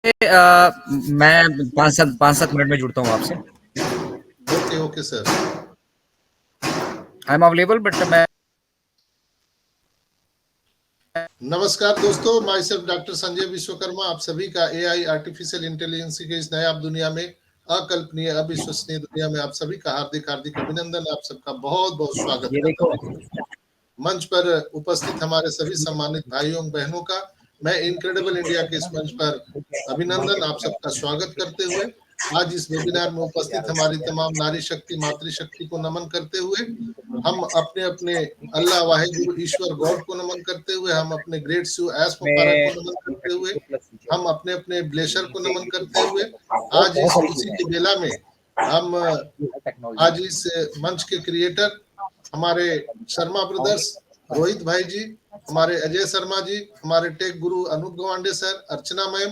मैं 5-7 मिनट में जुड़ता हूँ आपसे। Okay sir. I am available but मैं नमस्कार दोस्तों, my self doctor Sanjay Vishwakarma, आप सभी का एआई आर्टिफिशियल इंटेलिजेंस की इस नए दुनिया में, अकल्पनीय अविश्वसनीय दुनिया में आप सभी का हार्दिक हार्दिक अभिनंदन, आप सबका बहुत बहुत स्वागत ये करता देखो हूँ। मंच पर उपस्थित हमारे सभी सम्मानित भाइयों बहनों का मैं इनक्रेडिबल इंडिया के इस मंच पर अभिनंदन, आप सबका स्वागत करते हुए आज इस वेबिनार में उपस्थित हमारी तमाम नारी शक्ति मातृशक्ति को नमन करते हुए, हम अपने अपने अल्लाह वाहिगुरु ईश्वर गॉड को नमन करते हुए, हम अपने ग्रेट शिव एस मुबारक को नमन करते हुए, हम अपने अपने ब्लेशर को नमन करते हुए आज इस खुशी की बेला में हम आज इस मंच के क्रिएटर हमारे शर्मा ब्रदर्स, रोहित भाई जी, हमारे अजय शर्मा जी, हमारे टेक गुरु अनूप गवांडे सर, अर्चना मैम,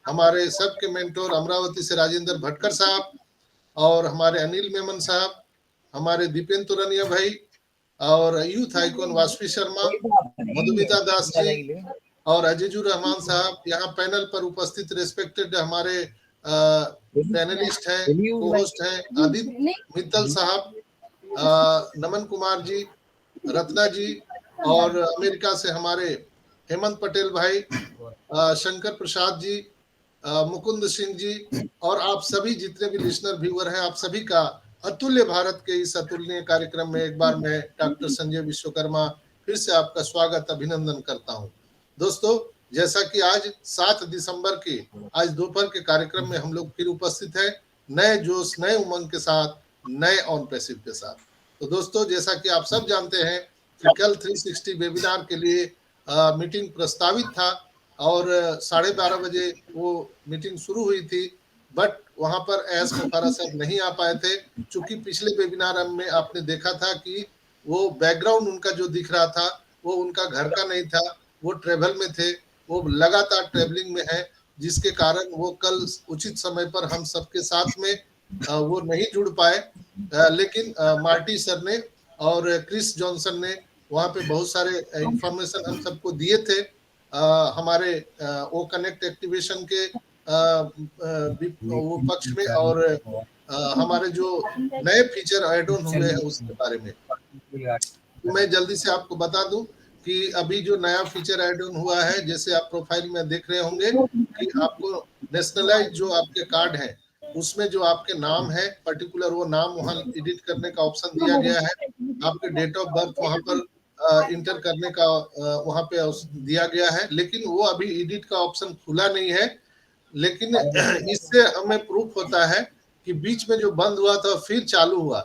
हमारे सबके मेंटोर अमरावती से राजेंद्र भटकर साहब और हमारे अनिल मेमन साहब, हमारे दीपेंद्र तुरनिया भाई और यूथ आइकॉन वासवी शर्मा, मधुमिता दास जी और अजीजुर रहमान साहब, यहाँ पैनल पर उपस्थित रेस्पेक्टेड हमारे पैनलिस्ट हैं, को होस्ट हैं आदित्य मित्तल साहब, नमन कुमार जी, रत्ना जी और अमेरिका से हमारे हेमंत पटेल भाई, शंकर प्रसाद जी, मुकुंद सिंह जी और आप सभी जितने भी लिसनर व्यूअर हैं, आप सभी का अतुल्य भारत के इस अतुलनीय कार्यक्रम में एक बार मैं डॉक्टर संजय विश्वकर्मा फिर से आपका स्वागत अभिनंदन करता हूं। दोस्तों, जैसा कि आज 7 दिसंबर के आज दोपहर के कार्यक्रम में हम लोग फिर उपस्थित हैं, नए जोश नए उमंग के साथ, नए ऑन पैसिव के साथ। तो दोस्तों, जैसा कि आप सब जानते हैं कि कल 360 वेबिनार के लिए मीटिंग प्रस्तावित था और 12:30 बजे वो मीटिंग शुरू हुई थी, बट वहां पर एस मुफारा साहब नहीं आ पाए थे, क्योंकि पिछले वेबिनार में आपने देखा था कि वो बैकग्राउंड उनका जो दिख रहा था वो उनका घर का नहीं था, वो ट्रेवल में थे, वो लगातार ट्रेवलिंग में है, जिसके कारण वो कल उचित समय पर हम सबके साथ में वो नहीं जुड़ पाए। लेकिन मार्टी सर ने और क्रिस जॉनसन ने वहाँ पे बहुत सारे इंफॉर्मेशन हम सबको दिए थे, हमारे वो कनेक्ट एक्टिवेशन के वो पक्ष में और हमारे जो नए फीचर ऐड ऑन हुए हैं उसके बारे में। तो मैं जल्दी से आपको बता दूं कि अभी जो नया फीचर ऐड ऑन हुआ है, जैसे आप प्रोफाइल में देख रहे होंगे कि आपको नेशनलाइज जो आपके कार्ड है उसमें जो आपके नाम है पर्टिकुलर, वो नाम वहां एडिट करने का ऑप्शन दिया गया है, आपके डेट ऑफ बर्थ वहां पर इंटर करने का वहां पे दिया गया है, लेकिन वो अभी एडिट का ऑप्शन खुला नहीं है। लेकिन इससे हमें प्रूफ होता है कि बीच में जो बंद हुआ था फिर चालू हुआ,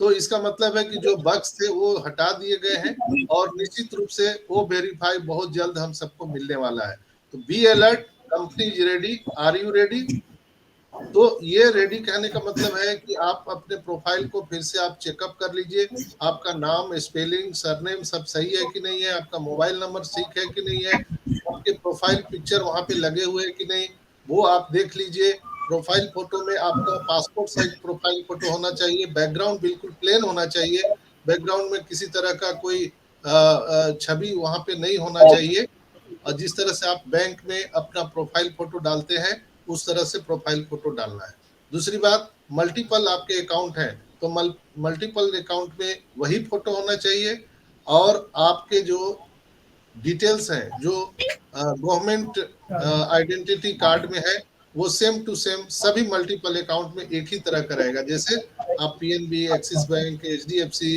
तो इसका मतलब है कि जो बग्स थे वो हटा दिए गए हैं और निश्चित रूप से वो वेरीफाई बहुत जल्द हम सबको मिलने वाला है। तो be alert, company is ready, are you ready? तो ये रेडी कहने का मतलब है कि आप अपने प्रोफाइल को फिर से आप चेकअप कर लीजिए, आपका नाम, स्पेलिंग, सरनेम सब सही है कि नहीं है, आपका मोबाइल नंबर ठीक है कि नहीं है, आपके प्रोफाइल पिक्चर वहां पे लगे हुए हैं कि नहीं, वो आप देख लीजिए। प्रोफाइल फोटो में आपका पासपोर्ट साइज प्रोफाइल फोटो होना चाहिए, बैकग्राउंड बिल्कुल प्लेन होना चाहिए, बैकग्राउंड में किसी तरह का कोई छवि वहां पे नहीं होना चाहिए, और जिस तरह से आप बैंक में अपना प्रोफाइल फोटो डालते हैं उस तरह से प्रोफाइल फोटो डालना है। दूसरी बात, मल्टीपल आपके अकाउंट हैं तो मल्टीपल अकाउंट में वही फोटो होना चाहिए, और आपके जो डिटेल्स हैं जो गवर्नमेंट आइडेंटिटी कार्ड में है वो सेम टू सेम सभी मल्टीपल अकाउंट में एक ही तरह का रहेगा। जैसे आप PNB, axis bank, HDFC,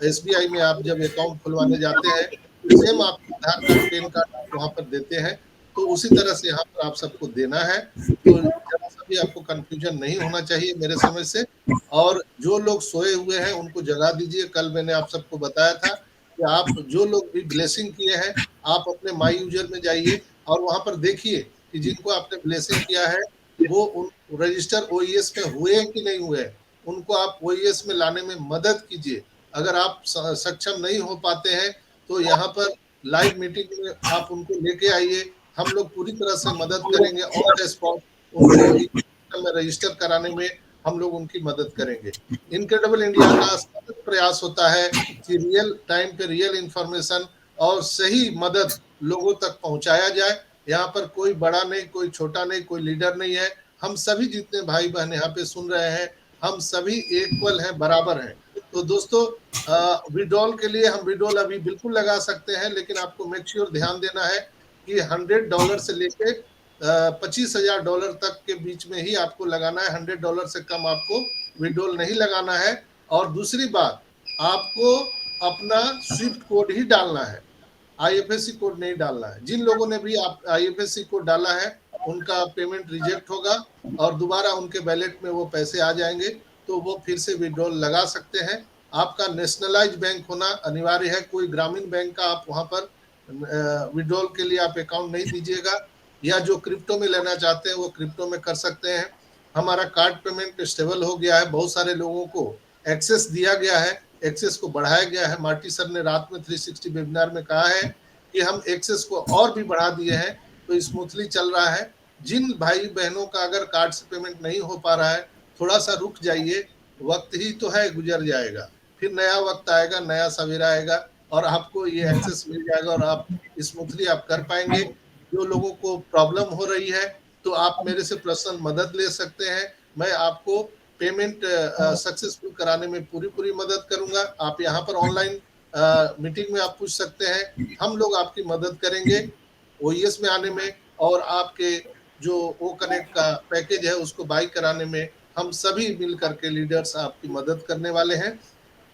SBI में आप जब अकाउंट खुलवाने जाते हैं तो सेम आप आधार कार्ड, पैन कार्ड आप वहां पर देते हैं, तो उसी तरह से यहाँ पर आप सबको देना है। तो जरा सा भी आपको कंफ्यूजन नहीं होना चाहिए मेरे समझ से। और जो लोग सोए हुए हैं उनको जगा दीजिए। कल मैंने आप सबको बताया था कि आप जो लोग भी ब्लेसिंग किए हैं, आप अपने माई यूजर में जाइए और वहां पर देखिए कि जिनको आपने ब्लेसिंग किया है वो उन रजिस्टर ओईएस में हुए हैं कि नहीं हुए हैं, उनको आप ओईएस में लाने में मदद कीजिए। अगर आप सक्षम नहीं हो पाते हैं तो यहाँ पर लाइव मीटिंग में आप उनको लेके आइए, हम लोग पूरी तरह से मदद करेंगे, ऑन द स्पॉट उनको में रजिस्टर कराने में हम लोग उनकी मदद करेंगे। इनक्रेडिबल इंडिया का सतत प्रयास होता है कि रियल टाइम पे रियल इंफॉर्मेशन और सही मदद लोगों तक पहुंचाया जाए। यहाँ पर कोई बड़ा नहीं, कोई छोटा नहीं, कोई लीडर नहीं है। हम सभी जितने भाई बहन यहाँ पे सुन रहे हैं, हम सभी इक्वल हैं, बराबर हैं। तो दोस्तों विड्रॉल के लिए हम विड्रॉल अभी बिल्कुल लगा सकते हैं, लेकिन आपको मेक श्योर ध्यान देना है कि $100 से लेके $25,000 तक के बीच में ही आपको लगाना है। $100 से कम आपको विड्रॉल नहीं लगाना है। और दूसरी बात, आपको अपना स्विफ्ट कोड ही डालना है, आईएफएससी कोड नहीं डालना है। जिन लोगों ने भी आप आईएफएससी कोड डाला है उनका पेमेंट रिजेक्ट होगा और दोबारा उनके वैलेट में वो पैसे आ जाएंगे, तो वो फिर से विड्रॉल लगा सकते हैं। आपका नेशनलाइज बैंक होना अनिवार्य है। कोई ग्रामीण बैंक का आप वहां पर विड्रॉल के लिए आप अकाउंट नहीं दीजिएगा, या जो क्रिप्टो में लेना चाहते हैं वो क्रिप्टो में कर सकते हैं। हमारा कार्ड पेमेंट स्टेबल हो गया है, बहुत सारे लोगों को एक्सेस दिया गया है, एक्सेस को बढ़ाया गया है। मार्टी सर ने रात में 360 वेबिनार में कहा है कि हम एक्सेस को और भी बढ़ा दिए हैं, तो स्मूथली चल रहा है। जिन भाई बहनों का अगर कार्ड से पेमेंट नहीं हो पा रहा है, थोड़ा सा रुक जाइए, वक्त ही तो है, गुजर जाएगा, फिर नया वक्त आएगा, नया सवेरा आएगा और आपको ये एक्सेस मिल जाएगा और आप स्मूथली आप कर पाएंगे। जो लोगों को प्रॉब्लम हो रही है तो आप मेरे से पर्सनल मदद ले सकते हैं। मैं आपको पेमेंट सक्सेसफुल कराने में पूरी मदद करूंगा। आप यहाँ पर ऑनलाइन मीटिंग में आप पूछ सकते हैं, हम लोग आपकी मदद करेंगे ओईएस में आने में, और आपके जो ओ कनेक्ट का पैकेज है उसको बाई कराने में हम सभी मिल करके लीडर्स आपकी मदद करने वाले हैं।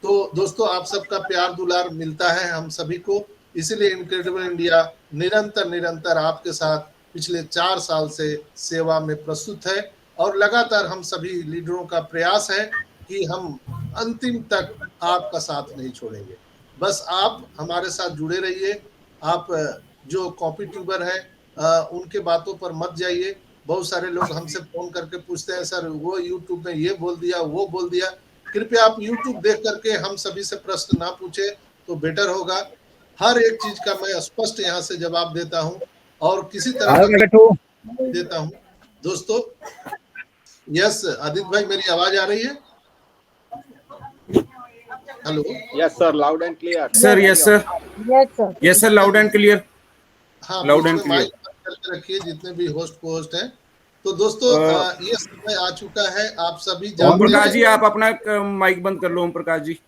तो दोस्तों आप सबका प्यार दुलार मिलता है हम सभी को, इसीलिए इनक्रेडिबल इंडिया निरंतर आपके साथ पिछले 4 साल से सेवा में प्रस्तुत है और लगातार हम सभी लीडरों का प्रयास है कि हम अंतिम तक आपका साथ नहीं छोड़ेंगे। बस आप हमारे साथ जुड़े रहिए। आप जो कॉपी ट्यूबर हैं उनके बातों पर मत जाइए। बहुत सारे लोग हमसे फोन करके पूछते हैं, सर वो यूट्यूब में ये बोल दिया, वो बोल दिया। कृपया आप यूट्यूब देख करके हम सभी से प्रश्न ना पूछे तो बेटर होगा। हर एक चीज का मैं स्पष्ट यहाँ से जवाब देता हूँ और किसी तरह का देता हूँ। दोस्तों यस आदित्य भाई, मेरी आवाज आ रही है? Hello, yes sir, loud and clear sir. Yes sir, yes sir, loud and clear. हाँ, लाउड एंड बीच में क्लियर। माइक बंद करके रखिए जितने भी होस्ट हैं। तो दोस्तों ये समय आ चुका है, आप सभी ओम जानते प्रकाश हैं। जी, आप अपना माइक बंद कर लो। ओम प्रकाश जी,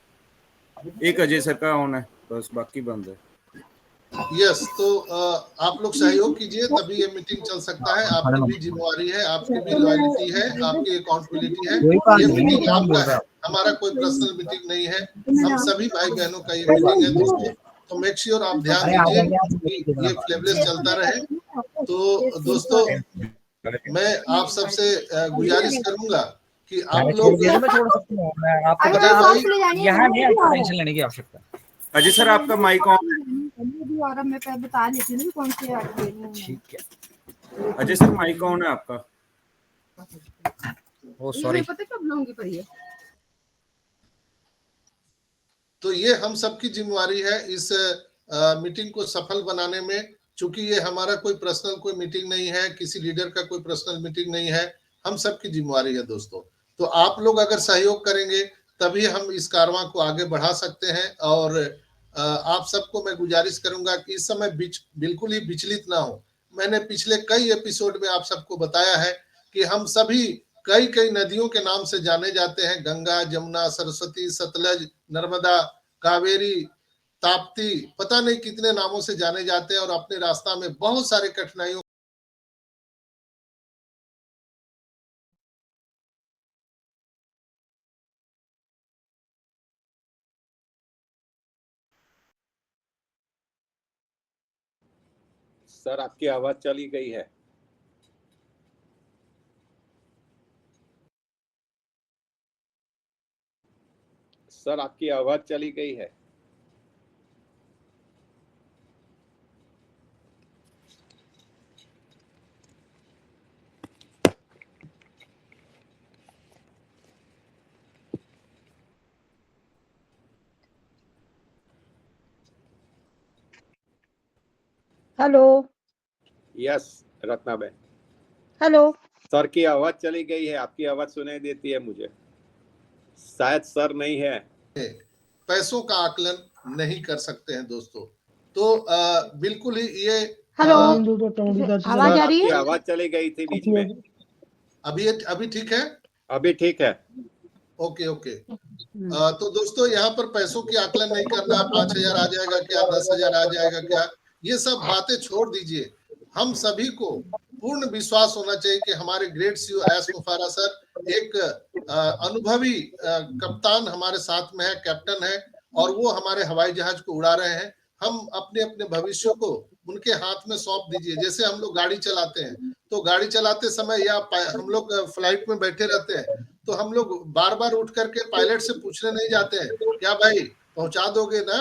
एक अजय सर का ऑन है, बस बाकी बंद है। यस, तो आप लोग सहयोग कीजिए तभी ये मीटिंग चल सकता है। आपकी भी जिम्मेवारी है, आपकी भी लॉयल्टी है, आपकी अकाउंटेबिलिटी है। ये मीटिंग आपका है, हमारा कोई पर्सनल मीटिंग नहीं है, हम सभी भाई बहनों का ये मीटिंग है दोस्तों। तो मेक श्योर आप ध्यान दीजिए कि ये फ्लेवलेस चलता रहे। तो दोस्तों मैं आप सबसे गुजारिश करूंगा कि आप लोग अजय भाई यहाँ नहीं, आपको टेंशन लेने की आवश्यकता। अजय सर, आपका माइक ऑन और मैं बता देती हूँ कौन सी ठीक है। अजय सर, माइक ऑन है आपका। ओ सॉरी, पता कब लूंगी पर ये। तो ये हम सबकी जिम्मेवारी है इस मीटिंग को सफल बनाने में। चूंकि ये हमारा कोई पर्सनल कोई मीटिंग नहीं है, किसी लीडर का कोई पर्सनल मीटिंग नहीं है, हम सबकी जिम्मेवारी है दोस्तों। तो आप लोग अगर सहयोग करेंगे तभी हम इस कारवां को आगे बढ़ा सकते हैं। और आप सबको मैं गुजारिश करूंगा कि इस समय बिल्कुल ही विचलित ना हो। मैंने पिछले कई एपिसोड में आप सबको बताया है कि हम सभी कई कई नदियों के नाम से जाने जाते हैं, गंगा, जमुना, सरस्वती, सतलज, नर्मदा, कावेरी, ताप्ती, पता नहीं कितने नामों से जाने जाते हैं और अपने रास्ता में बहुत सारे कठिनाइयों सर, आपकी आवाज चली गई है। सर, आपकी आवाज चली गई है। Hello, yes Ratnaben, hello. Sir की आवाज चली गई है, आपकी आवाज सुनाई देती है मुझे। शायद सर नहीं है। पैसों का आकलन नहीं कर सकते हैं दोस्तों। तो बिल्कुल ही ये हेलो हाँ, आवाज सर, आ रही आपकी है? आवाज चली गई थी बीच में। अभी ठीक है। अभी ठीक है। Okay okay. तो दोस्तों यहाँ पर पैसों की आकलन नहीं करना, 5,000 आ जाएगा क्या, 10,000 आ जाएगा क्या, ये सब बातें छोड़ दीजिए। हम सभी को पूर्ण विश्वास होना चाहिए कि हमारे ग्रेट सीईओ एस मुफारा सर एक अनुभवी कप्तान हमारे साथ में है, कैप्टन है, और वो हमारे हवाई जहाज को उड़ा रहे हैं। हम अपने अपने भविष्य को उनके हाथ में सौंप दीजिए। जैसे हम लोग गाड़ी चलाते हैं, तो गाड़ी चलाते समय या हम लोग फ्लाइट में बैठे रहते हैं, तो हम लोग बार बार उठ करके पायलट से पूछने नहीं जाते हैं, क्या भाई पहुंचा दोगे ना,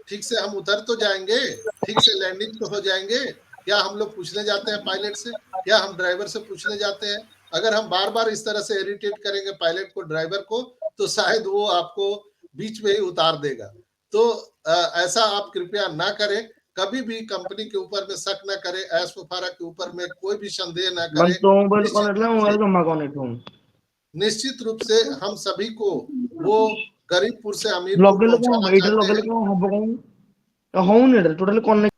ठीक से हम उतर तो जाएंगे, ठीक से लैंडिंग तो हो जाएंगे, क्या हम लोग पूछने जाते हैं पायलट से, क्या हम ड्राइवर से पूछने जाते हैं? अगर हम बार बार इस तरह से इरिटेट करेंगे पायलट को, ड्राइवर को, तो शायद वो आपको बीच में ही उतार देगा। तो ऐसा आप कृपया ना करें, कभी भी कंपनी के ऊपर में शक ना करें, एस मुफारा के ऊपर में कोई भी संदेह ना करें। निश्चित रूप से हम सभी को वो गरीबपुर से अमीरपुर पहुंचाना चाहते हैं।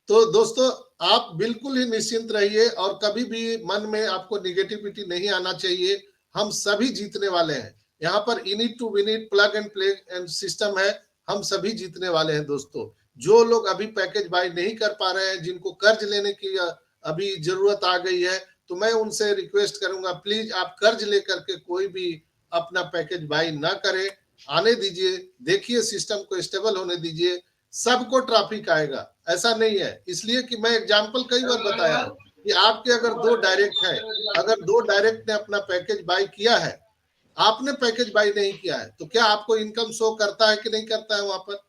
तो दोस्तों आप बिल्कुल ही निश्चिंत रहिए और कभी भी मन में आपको निगेटिविटी नहीं आना चाहिए। हम सभी जीतने वाले हैं। यहाँ पर in it to win it, plug and play and system है। हम सभी जीतने वाले हैं दोस्तों। जो लोग अभी पैकेज बाय नहीं कर पा रहे हैं, जिनको कर्ज लेने की अभी जरूरत आ गई है, तो मैं उनसे रिक्वेस्ट करूंगा, प्लीज आप कर्ज लेकर के कोई भी अपना पैकेज बाय ना करें, आने दीजिए, देखिए सिस्टम को स्टेबल होने दीजिए। सबको ट्रैफिक आएगा, ऐसा नहीं है। इसलिए कि मैं एग्जांपल कई बार बताया हूं कि आपके अगर 2 डायरेक्ट है, अगर 2 डायरेक्ट ने अपना पैकेज बाय किया है, आपने पैकेज बाय नहीं किया है, तो क्या आपको इनकम शो करता है कि नहीं करता है? वहां पर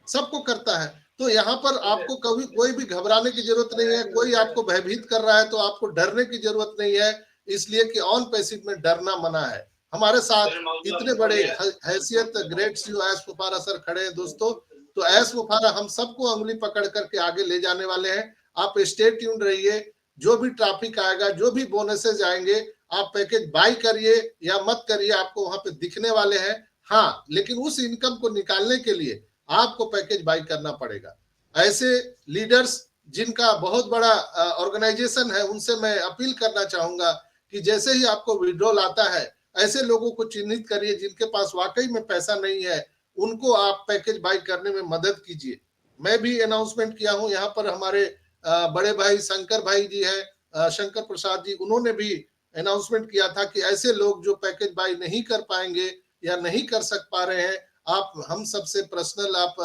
सबको करता है। तो यहाँ पर आपको कभी कोई भी घबराने की जरूरत नहीं है। कोई आपको भयभीत कर रहा है तो आपको डरने की जरूरत नहीं है, इसलिए कि ऑन पैसिव में डरना मना है। हमारे साथ इतने बड़े हैसियत ग्रेट सीईओ एस मुफारा सर खड़े हैं दोस्तों। तो एस मुफारा हम सबको उंगली पकड़ करके आगे ले जाने वाले हैं। आप स्टे ट्यून्ड रहिए। जो भी ट्रैफिक आएगा, जो भी बोनसेज आएंगे, आप पैकेज बाय करिए या मत करिए, आपको वहां पे दिखने वाले हैं। हाँ, लेकिन उस इनकम को निकालने के लिए आपको पैकेज बाय करना पड़ेगा। ऐसे लीडर्स जिनका बहुत बड़ा ऑर्गेनाइजेशन है, उनसे मैं अपील करना चाहूंगा कि जैसे ही आपको विड्रॉल आता है, ऐसे लोगों को चिन्हित करिए जिनके पास वाकई में पैसा नहीं है, उनको आप पैकेज बाय करने में मदद कीजिए। मैं भी अनाउंसमेंट किया हूं, यहाँ पर हमारे बड़े भाई शंकर भाई जी है, शंकर प्रसाद जी, उन्होंने भी अनाउंसमेंट किया था कि ऐसे लोग जो पैकेज बाय नहीं कर पाएंगे या नहीं कर सक पा रहे हैं, आप हम सबसे पर्सनल आप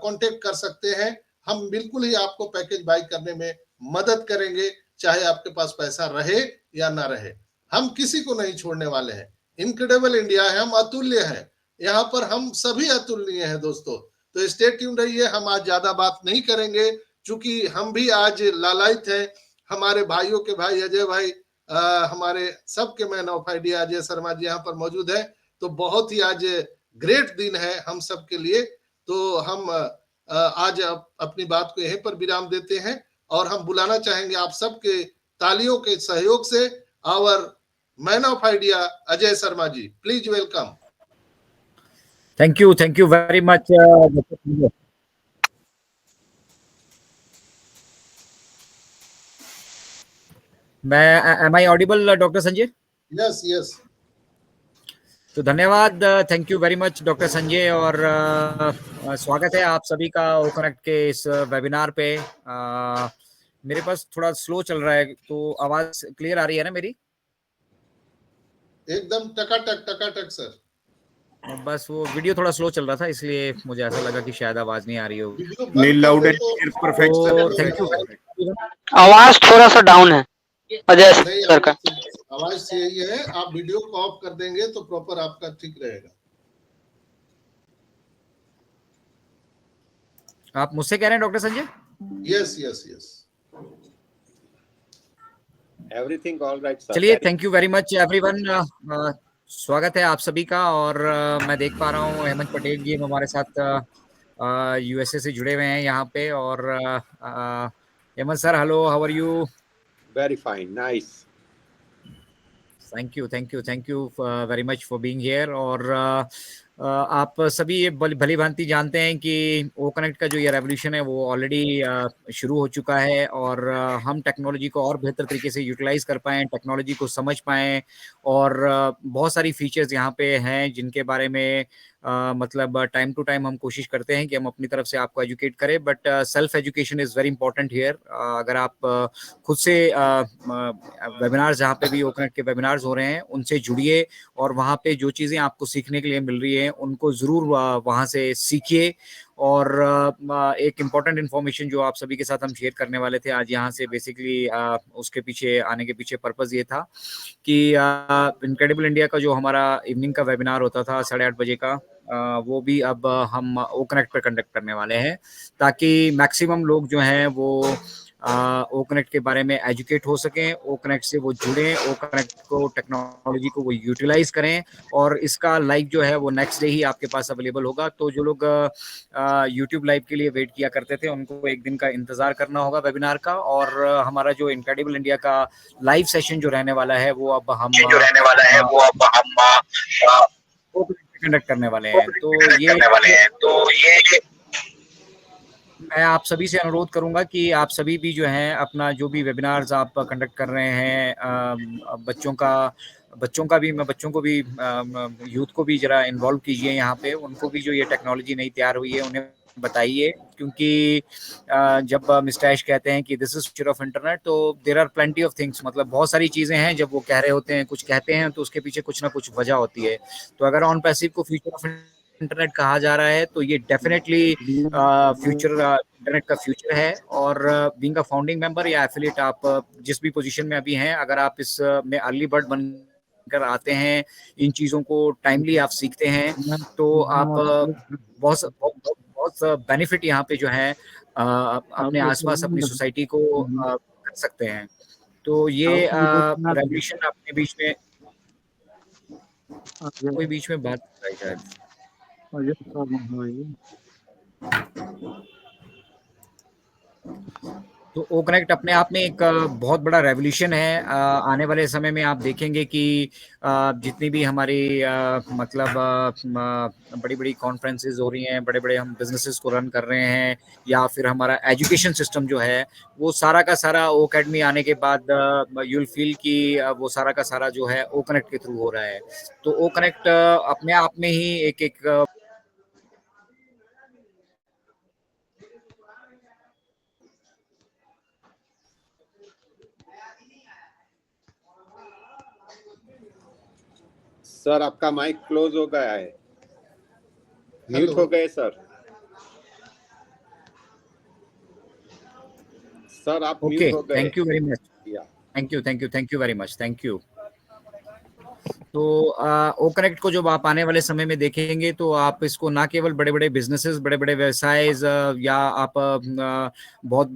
कांटेक्ट कर सकते हैं। हम बिल्कुल ही आपको पैकेज बाय करने में मदद करेंगे, चाहे आपके पास पैसा रहे या ना रहे। हम किसी को नहीं छोड़ने वाले हैं। इनक्रेडिबल इंडिया है, हम अतुल्य हैं। यहाँ पर हम सभी अतुलनीय हैं दोस्तों। तो स्टे ट्यून्ड रहिए। हम आज ज्यादा बात नहीं करेंगे, क्योंकि हम भी आज लालायित हैं। हमारे भाइयों के भाई अजय भाई, हमारे सबके man of idea Ajay Sharma ji यहाँ पर मौजूद है। तो बहुत ही आज ग्रेट दिन है हम सब के लिए। तो हम आज अपनी बात को यहीं पर विराम देते हैं और हम बुलाना चाहेंगे आप सबके तालियों के सहयोग से our man of idea Ajay Sharma ji. Please welcome. Thank you very much. Am I audible doctor Sanjay? Yes yes. तो धन्यवाद, thank you very much doctor Sanjay, और स्वागत है आप सभी का ओकनेक्ट के इस वेबिनार पे। मेरे पास थोड़ा स्लो चल रहा है, तो आवाज क्लियर आ रही है ना मेरी? एकदम टकाटक सर। बस वो वीडियो थोड़ा स्लो चल रहा था, इसलिए मुझे ऐसा लगा कि शायद आवाज नहीं आ रही होगी। नहीं, loud and clear perfect sir. Thank you. आवाज थोड़ा सा डाउन है अजय सर का। आवाज सही है। आप वीडियो को ऑफ कर देंगे तो प्रॉपर आपका ठीक रहेगा। आप मुझसे कह रहे हैं doctor Sanjay? Yes yes yes. Everything all right sir. चलिए, thank you very much everyone. स्वागत है आप सभी का। और मैं देख पा रहा हूँ हेमंत पटेल जी हमारे साथ यूएसए से जुड़े हुए हैं यहाँ पे। और Hemant sir, hello, how are you? Very fine, nice. Thank you very much for being here. और आप सभी ये भली भांति जानते हैं कि ओ कनेक्ट का जो ये रेवोल्यूशन है वो ऑलरेडी शुरू हो चुका है, और हम टेक्नोलॉजी को और बेहतर तरीके से यूटिलाइज कर पाएं, टेक्नोलॉजी को समझ पाएं, और बहुत सारी फीचर्स यहाँ पे हैं जिनके बारे में मतलब टाइम टू टाइम हम कोशिश करते हैं कि हम अपनी तरफ से आपको एजुकेट करें, but self education is very important here. अगर आप खुद से वेबिनार्स, जहाँ पे भी ओ कनेक्ट के वेबिनार्स हो रहे हैं, उनसे जुड़िए, और वहाँ पे जो चीज़ें आपको सीखने के लिए मिल रही हैं उनको ज़रूर वहाँ से सीखिए। और एक इम्पॉर्टेंट इन्फॉर्मेशन जो आप सभी के साथ हम शेयर करने वाले थे आज यहाँ से, बेसिकली उसके पीछे आने के पीछे पर्पज़ ये था कि इनक्रेडिबल इंडिया का जो हमारा इवनिंग का वेबिनार होता था 8:30 बजे का, वो भी अब हम ओ कनेक्ट पर कंडक्ट करने वाले हैं, ताकि मैक्सिमम लोग जो हैं वो ओ कनेक्ट के बारे में एजुकेट हो सकें, ओ कनेक्ट से वो जुड़ें, ओ कनेक्ट को, टेक्नोलॉजी को वो यूटिलाइज करें, और इसका लाइव जो है वो नेक्स्ट डे ही आपके पास अवेलेबल होगा। तो जो लोग यूट्यूब लाइव के लिए वेट किया करते थे उनको एक दिन का इंतजार करना होगा वेबिनार का, और हमारा जो इनक्रेडिबल इंडिया का लाइव सेशन जो रहने वाला है वो अब हम कंडक्ट करने वाले हैं। तो ये मैं आप सभी से अनुरोध करूंगा कि आप सभी भी जो हैं अपना जो भी वेबिनार्स आप कंडक्ट कर रहे हैं, बच्चों को भी यूथ को भी जरा इन्वॉल्व कीजिए यहाँ पे, उनको भी जो ये टेक्नोलॉजी नई तैयार हुई है उन्हें बताइए, क्योंकि जब मिस्टर ऐश कहते हैं कि this is future of internet, तो there are plenty of things, मतलब बहुत सारी चीज़ें हैं। जब वो कह रहे होते हैं, कुछ कहते हैं, तो उसके पीछे कुछ ना कुछ वजह होती है। तो अगर ऑन पैसिव को फ्यूचर ऑफ इंटरनेट कहा जा रहा है तो ये डेफिनेटली फ्यूचर इंटरनेट का फ्यूचर है। और बीइंग अ फाउंडिंग मेंबर या एफिलिएट, आप जिस भी पोजीशन में अभी हैं, अगर आप इस में अर्ली बर्ड बनकर आते हैं, इन चीज़ों को टाइमली आप सीखते हैं, तो आप बहुत बेनिफिट यहाँ पे जो है अपने आसपास अपनी सोसाइटी को कर सकते हैं। तो ये रेवोल्यूशन अपने बीच में कोई बीच में बात कर रहा है शायद। तो ओ कनेक्ट अपने आप में एक बहुत बड़ा रेवोल्यूशन है। आने वाले समय में आप देखेंगे कि जितनी भी हमारी मतलब बड़ी बड़ी कॉन्फ्रेंसेस हो रही हैं, बड़े बड़े हम बिजनेसेस को रन कर रहे हैं, या फिर हमारा एजुकेशन सिस्टम जो है वो सारा का सारा ओ अकेडमी आने के बाद यू विल फील कि वो सारा का सारा जो है ओ कनेक्ट के थ्रू हो रहा है। तो ओ कनेक्ट अपने आप में ही एक सर आपका माइक क्लोज हो गया है, म्यूट हो गए सर। सर आप म्यूट हो गए। Thank you very much, thank you very much, thank you. तो ओ कनेक्ट को जब आप आने वाले समय में देखेंगे तो आप इसको ना केवल बड़े बड़े बिजनेसेस, बड़े बड़े व्यवसाय, या आप बहुत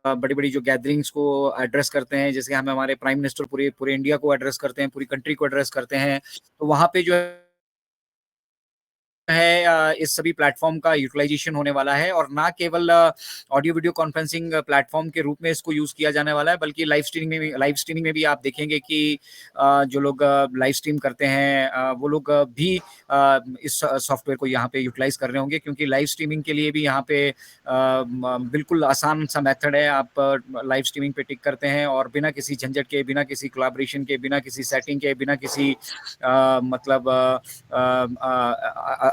बड़ी बड़ी जो गैदरिंग्स को एड्रेस करते हैं, जैसे हम हमारे प्राइम मिनिस्टर पूरे इंडिया को एड्रेस करते हैं, पूरी कंट्री को एड्रेस करते हैं, तो वहाँ पे जो है इस सभी प्लेटफॉर्म का यूटिलाइजेशन होने वाला है, और ना केवल ऑडियो वीडियो कॉन्फ्रेंसिंग प्लेटफॉर्म के रूप में इसको यूज किया जाने वाला है, बल्कि लाइव स्ट्रीमिंग में भी आप देखेंगे कि जो लोग लाइव स्ट्रीम करते हैं वो लोग भी इस सॉफ्टवेयर को यहाँ पे यूटिलाइज कर रहे होंगे, क्योंकि लाइव स्ट्रीमिंग के लिए भी यहाँ पे बिल्कुल आसान सा मेथड है। आप लाइव स्ट्रीमिंग पे टिक करते हैं और बिना किसी झंझट के, बिना किसी कोलैबोरेशन के, बिना किसी सेटिंग के, बिना किसी मतलब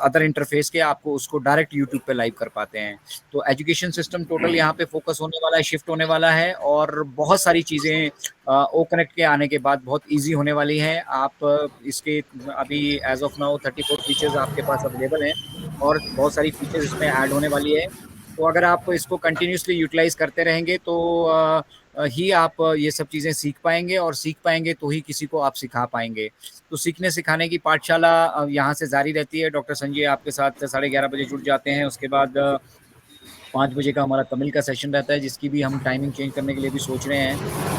अदर इंटरफेस के आपको उसको डायरेक्ट यूट्यूब पे लाइव कर पाते हैं। तो एजुकेशन सिस्टम टोटल यहाँ पे फोकस होने वाला है, शिफ्ट होने वाला है, और बहुत सारी चीज़ें ओ कनेक्ट के आने के बाद बहुत इजी होने वाली हैं। आप इसके अभी एज ऑफ नाउ 34 फीचर्स आपके पास अवेलेबल हैं, और बहुत सारी फीचर्स इसमें ऐड होने वाली है। तो अगर आप इसको कंटिन्यूसली यूटिलाइज करते रहेंगे तो ही आप ये सब चीज़ें सीख पाएंगे, और सीख पाएंगे तो ही किसी को आप सिखा पाएंगे। तो सीखने सिखाने की पाठशाला यहाँ से जारी रहती है। डॉक्टर संजय आपके साथ 11:30 बजे जुड़ जाते हैं, उसके बाद 5 बजे का हमारा तमिल का सेशन रहता है, जिसकी भी हम टाइमिंग चेंज करने के लिए भी सोच रहे हैं,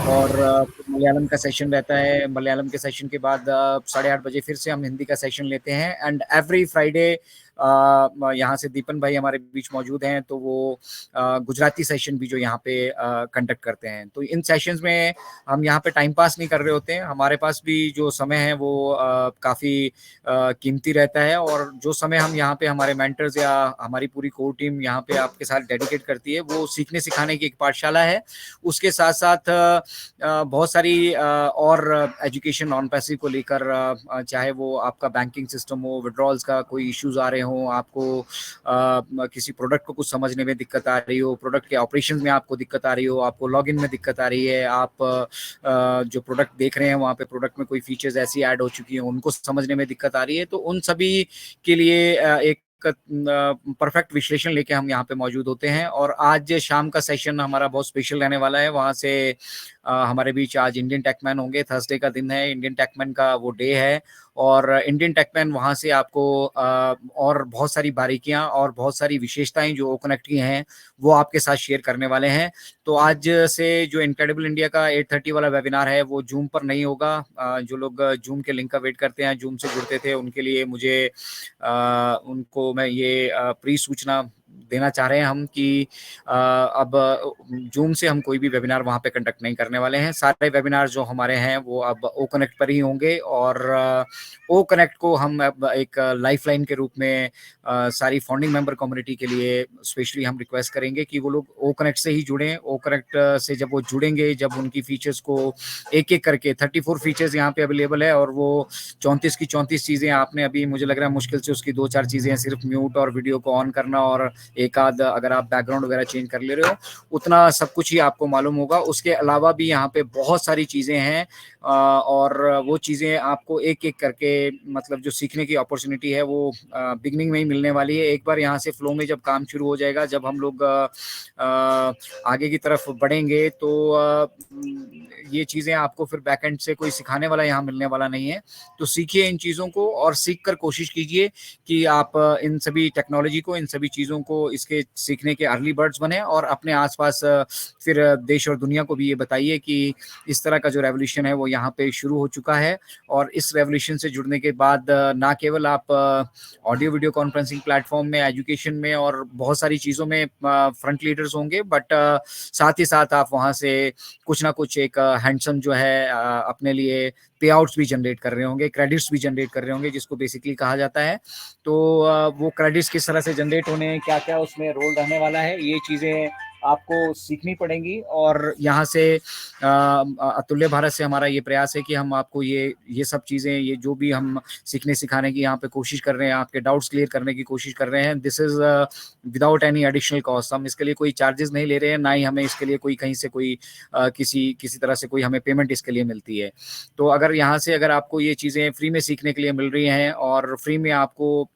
और मलयालम का सेशन रहता है। मलयालम के सेशन के बाद 8:30 बजे फिर से हम हिंदी का सेशन लेते हैं, एंड एवरी फ्राइडे यहाँ से दीपन भाई हमारे बीच मौजूद हैं, तो वो गुजराती सेशन भी जो यहाँ पे कंडक्ट करते हैं। तो इन सेशंस में हम यहाँ पे टाइम पास नहीं कर रहे होते हैं, हमारे पास भी जो समय है वो काफ़ी कीमती रहता है, और जो समय हम यहाँ पे हमारे मेंटर्स या हमारी पूरी कोर टीम यहाँ पे आपके साथ डेडिकेट करती है, वो सीखने सिखाने की एक पाठशाला है। उसके साथ साथ बहुत सारी और एजुकेशन नॉन पैसिव को लेकर, चाहे वो आपका बैंकिंग सिस्टम हो, विड्रॉल्स का कोई इश्यूज आ रहे हो, आपको किसी प्रोडक्ट को कुछ समझने में दिक्कत आ रही हो, प्रोडक्ट के ऑपरेशन में आपको दिक्कत आ रही हो, आपको लॉगिन में दिक्कत आ रही है, आप जो प्रोडक्ट देख रहे हैं वहाँ पे प्रोडक्ट में कोई फीचर्स ऐसी ऐड हो चुकी हैं उनको समझने में दिक्कत आ रही है, तो उन सभी के लिए एक परफेक्ट विश्लेषण लेके हम यहाँ पे मौजूद होते हैं। और आज शाम का सेशन हमारा बहुत स्पेशल रहने वाला है। वहाँ से हमारे बीच आज इंडियन टेकमैन होंगे, थर्सडे का दिन है, इंडियन टेकमैन का वो डे है, और इंडियन टेकमैन वहाँ से आपको और बहुत सारी बारीकियां और बहुत सारी विशेषताएं जो ओकनेक्ट की हैं वो आपके साथ शेयर करने वाले हैं। तो आज से जो इनक्रेडिबल इंडिया का 8:30 वाला वेबिनार है वो जूम पर नहीं होगा। जो लोग जूम के लिंक का वेट करते हैं, जूम से जुड़ते थे, उनके लिए मुझे उनको मैं ये प्री सूचना देना चाह रहे हैं हम कि अब जूम से हम कोई भी वेबिनार वहाँ पे कंडक्ट नहीं करने वाले हैं। सारे वेबिनार जो हमारे हैं वो अब ओ कनेक्ट पर ही होंगे, और ओ कनेक्ट को हम अब एक लाइफलाइन के रूप में सारी फाउंडिंग मेंबर कम्युनिटी के लिए स्पेशली हम रिक्वेस्ट करेंगे कि वो लोग ओ कनेक्ट से ही जुड़ें। ओ कनेक्ट से जब वो जुड़ेंगे, जब उनकी फीचर्स को एक एक करके 34 फीचर्स यहाँ पे अवेलेबल है, और वो 34 की 34 चीज़ें आपने अभी, मुझे लग रहा है मुश्किल से उसकी 2-4 चीज़ें सिर्फ म्यूट और वीडियो को ऑन करना और एक आध अगर आप बैकग्राउंड वगैरह चेंज कर ले रहे हो, उतना सब कुछ ही आपको मालूम होगा। उसके अलावा भी यहाँ पे बहुत सारी चीज़ें हैं, और वो चीज़ें आपको एक एक करके, मतलब जो सीखने की अपॉर्चुनिटी है वो बिगनिंग में ही मिलने वाली है। एक बार यहाँ से फ्लो में जब काम शुरू हो जाएगा, जब हम लोग आगे की तरफ बढ़ेंगे, तो ये चीज़ें आपको फिर बैकएंड से कोई सिखाने वाला यहाँ मिलने वाला नहीं है। तो सीखिए इन चीज़ों को, और सीख कर कोशिश कीजिए कि आप इन सभी टेक्नोलॉजी को, इन सभी चीज़ों को, इसके सीखने के अर्ली बर्ड्स बने, और अपने आसपास फिर देश और दुनिया को भी ये बताइए कि इस तरह का जो रेवोल्यूशन है वो यहाँ पे शुरू हो चुका है। और इस रेवोल्यूशन से जुड़ने के बाद ना केवल आप ऑडियो वीडियो कॉन्फ्रेंसिंग प्लेटफॉर्म में, एजुकेशन में और बहुत सारी चीज़ों में फ्रंट लीडर्स होंगे, बट साथ ही साथ आप वहाँ से कुछ ना कुछ एक हैंडसम जो है अपने लिए पे आउट्स भी जनरेट कर रहे होंगे, क्रेडिट्स भी जनरेट कर रहे होंगे, जिसको बेसिकली कहा जाता है। तो वो क्रेडिट्स किस तरह से जनरेट होने, क्या क्या उसमें रोल रहने वाला है, ये चीज़ें आपको सीखनी पड़ेंगी। और यहाँ से अतुल्य भारत से हमारा ये प्रयास है कि हम आपको ये सब चीज़ें, ये जो भी हम सीखने सिखाने की यहाँ पे कोशिश कर रहे हैं, आपके डाउट्स क्लियर करने की कोशिश कर रहे हैं, this is without any additional cost. हम इसके लिए कोई चार्जेस नहीं ले रहे हैं, ना ही हमें इसके लिए कोई कहीं से कोई किसी तरह से कोई हमें पेमेंट इसके लिए मिलती है। तो अगर यहाँ से अगर आपको ये चीज़ें फ्री में सीखने के लिए मिल रही हैं, और फ्री में आपको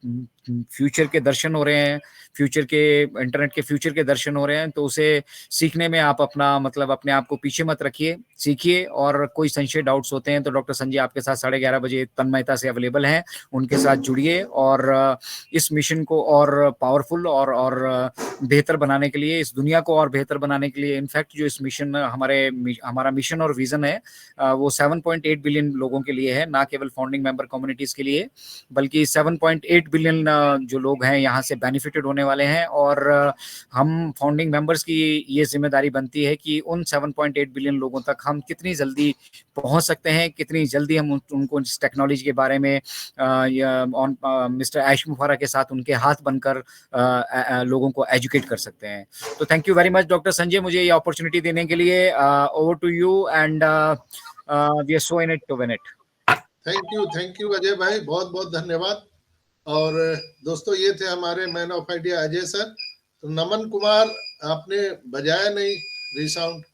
फ्यूचर के दर्शन हो रहे हैं, फ्यूचर के, इंटरनेट के फ्यूचर के दर्शन हो रहे हैं, तो उसे सीखने में आप अपना, मतलब अपने आप को पीछे मत रखिए, सीखिए। और कोई संशय, डाउट्स होते हैं तो डॉक्टर संजय आपके साथ 11:30 बजे तन्मयता से अवेलेबल हैं, उनके साथ जुड़िए, और इस मिशन को और पावरफुल और बेहतर बनाने के लिए, इस दुनिया को और बेहतर बनाने के लिए, इनफैक्ट जो इस मिशन, हमारा मिशन और विजन है वो 7.8 बिलियन लोगों के लिए है, ना केवल फाउंडिंग मेंबर कम्युनिटीज के लिए, बल्कि 7.8 बिलियन जो लोग हैं यहाँ से बेनिफिटेड होने वाले हैं। और हम फाउंडिंग मेंबर्स की ये जिम्मेदारी बनती है कि उन 7.8 बिलियन लोगों तक हम कितनी जल्दी पहुंच सकते हैं, कितनी जल्दी हम उनको इस टेक्नोलॉजी के बारे में मिस्टर ऐश मुफारा के साथ उनके हाथ बनकर लोगों को एजुकेट कर सकते हैं। तो thank you very much doctor Sanjay, मुझे ये अपॉर्चुनिटी देने के लिए। Over to you, and we are so in it to win it. Thank you Ajay भाई, बहुत बहुत धन्यवाद। और दोस्तों, ये थे हमारे man of idea Ajay sir. तो नमन कुमार, आपने बजाया नहीं रीसाउंड।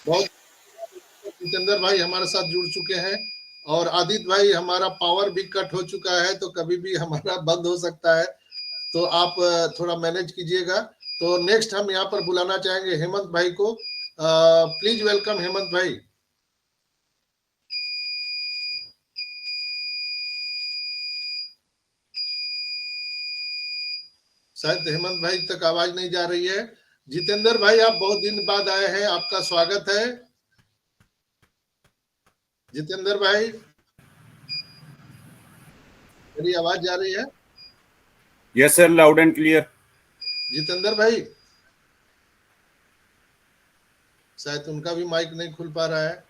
बहुत, जितेंद्र भाई हमारे साथ जुड़ चुके हैं, और आदित्य भाई, हमारा पावर भी कट हो चुका है, तो कभी भी हमारा बंद हो सकता है, तो आप थोड़ा मैनेज कीजिएगा। तो नेक्स्ट हम यहाँ पर बुलाना चाहेंगे हेमंत भाई को। प्लीज वेलकम हेमंत भाई। शायद हेमंत भाई तक आवाज नहीं जा रही है। जितेंद्र भाई, आप बहुत दिन बाद आए हैं, आपका स्वागत है। जितेंद्र भाई, मेरी आवाज जा रही है? Yes sir, loud and clear. Jitendra भाई, शायद उनका भी माइक नहीं खुल पा रहा है।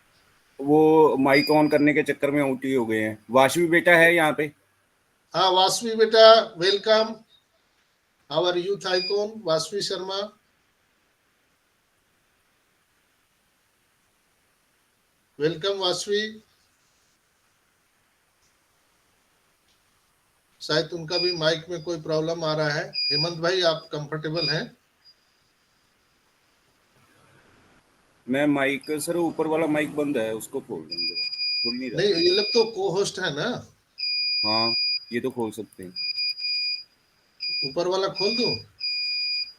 वो माइक ऑन करने के चक्कर में ओटी हो गए हैं। वाशवी बेटा है यहाँ पे। हाँ, वासवी बेटा, welcome. Our youth icon Vasavi Sharma. Welcome Vasavi. शायद उनका भी माइक में कोई प्रॉब्लम आ रहा है। हेमंत भाई, आप कंफर्टेबल हैं? मैं माइक सर, ऊपर वाला माइक बंद है, उसको खोल देंगे। खुल नहीं रहा। नहीं, ये लोग तो को होस्ट है ना। हाँ, ये तो खोल सकते हैं। ऊपर वाला खोल दूं?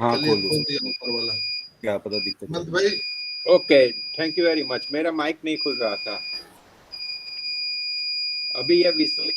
हाँ चलिए, खोल दो खोल सर। दिया ऊपर वाला। क्या पता दिक्कत हेमंत है। भाई, okay, thank you very much. मेरा माइक नहीं खुल रहा था। अभी ये विस्लिंग